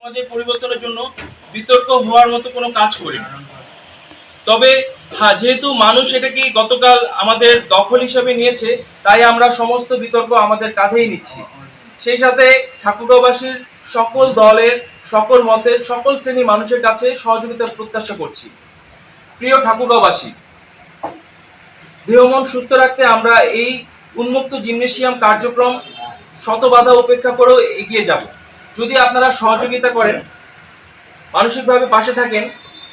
সমাজের পরিবর্তনের জন্য বিতর্ক হওয়ার মতো কোনো কাজ করি। তবে হ্যাঁ, যেহেতু মানুষ এটাকে গতকাল আমাদের দখল হিসেবে নিয়েছে, তাই আমরা সমস্ত বিতর্ক আমাদের কাঁধেই নিচ্ছি। সেই সাথে ঠাকুরগাঁওবাসীর সকল দলের, সকল মতের, সকল শ্রেণী মানুষের কাছে সহযোগিতা প্রত্যাশা করছি। প্রিয় ঠাকুরগাঁওবাসী, দেহ মন সুস্থ রাখতে আমরা এই উন্মুক্ত জিমনেশিয়াম কার্যক্রম শত বাধা উপেক্ষা করেও এগিয়ে যাব। যদি আপনারা সহযোগিতা করেন, মানসিকভাবে পাশে থাকেন,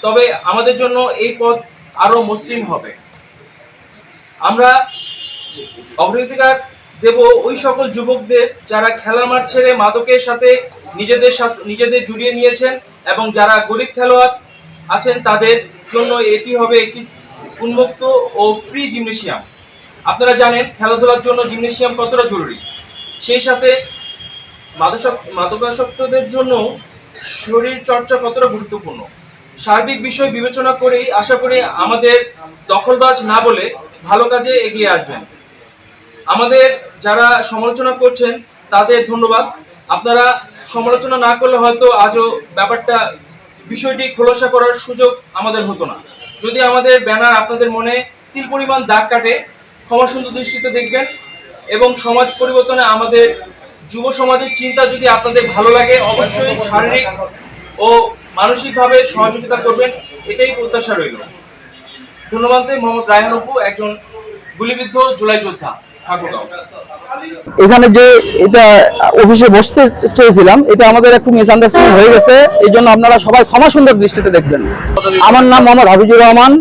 তবে আমাদের জন্য এই পথ আরো মসৃণ হবে। আমরা অগ্রাধিকার দেব ওই সকল যুবকদের যারা খেলার মাঠ ছেড়ে মাদকের সাথে নিজেদের জুড়িয়ে নিয়েছেন, এবং যারা গরিব খেলোয়াড় আছেন তাদের জন্য এটি হবে একটি উন্মুক্ত ও ফ্রি জিমনেশিয়াম। আপনারা জানেন খেলাধুলার জন্য জিমনেশিয়াম কতটা জরুরি। সেই সাথে মাদকাসক্তদের জন্য শরীর চর্চা কতটা গুরুত্বপূর্ণ। সার্বিক বিষয় বিবেচনা করেই আশা করি আমাদের দখলবাজ না বলে ভালো কাজে এগিয়ে আসবেন। আমাদের যারা সমালোচনা করছেন তাদের ধন্যবাদ। আপনারা সমালোচনা না করলে হয়তো আজও বিষয়টি খোলাসা করার সুযোগ আমাদের হতো না। যদি আমাদের ব্যানার আপনাদের মনে তিল পরিমাণ দাগ কাটে, ক্ষমা সুন্দর দৃষ্টিতে দেখবেন, এবং সমাজ পরিবর্তনে আমাদের যুব সমাজের চিন্তা যদি আপনাদের ভালো লাগে, অবশ্যই শারীরিক ও মানসিকভাবে সহযোগিতা করবেন, এটাই প্রত্যাশা রইল। ধন্যবাদ। মোহাম্মদ রায়হান অপু, একজন গুলিবিদ্ধ জুলাই যোদ্ধা, ঠাকুরগাঁও। এখানে যে এটা অফিসে বসতে চেয়েছিলাম, এটা আমাদের একটু মিসআন্ডারস্ট্যান্ডিং হয়ে গেছে। এই জন্য আপনারা সবাই ক্ষমা সুন্দর দৃষ্টিতে দেখবেন। আমার নাম মোহাম্মদ হাফিজুর রহমান,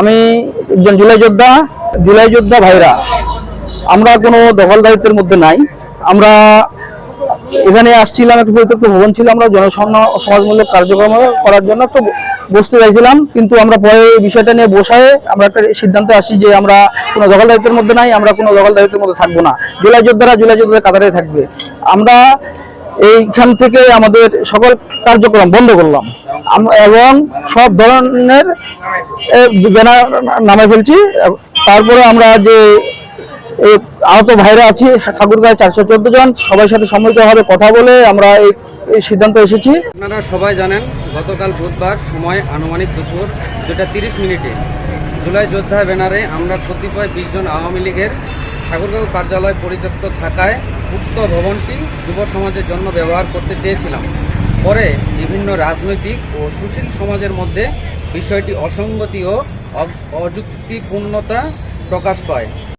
আমি একজন জুলাই যোদ্ধা ভাইরা। আমরা কোনো দখলদারিত্বের মধ্যে নাই। আমরা এখানে আসছিলাম, একটু পরিত্যক্ত ভবন ছিল, আমরা সমাজমূলক কার্যক্রম করার জন্য একটু বসতে চাইছিলাম, কিন্তু আমরা পরে এই বিষয়টা নিয়ে বসায় আমরা একটা সিদ্ধান্তে আসি যে আমরা কোনো দখলদারিত্বের মধ্যে নাই, আমরা কোনো দখলদারিত্বের মধ্যে থাকবো না। জুলাই যোদ্ধাদের কাতারে থাকবে। আমরা এইখান থেকে আমাদের সকল কার্যক্রম বন্ধ করলাম এবং সব ধরনের ব্যানার নামে ফেলছি। তারপরে আমরা যে আহত ভাইরা আছি ঠাকুরগাঁও 414 জন, সবার সাথে সম্মিলিতভাবে কথা বলে আমরা এই সিদ্ধান্ত এসেছি। আপনারা সবাই জানেন, গতকাল বুধবার সময় আনুমানিক দুপুর 2:30 জুলাই যোদ্ধা ব্যানারে আমরা কতিপয় 20 জন আওয়ামী লীগের ঠাকুরগাঁও কার্যালয় পরিত্যক্ত থাকায় উক্ত ভবনটি যুব সমাজের জন্য ব্যবহার করতে চেয়েছিলাম। পরে বিভিন্ন রাজনৈতিক ও সুশীল সমাজের মধ্যে বিষয়টি অসঙ্গতি ও অযুক্তিপূর্ণতা প্রকাশ পায়।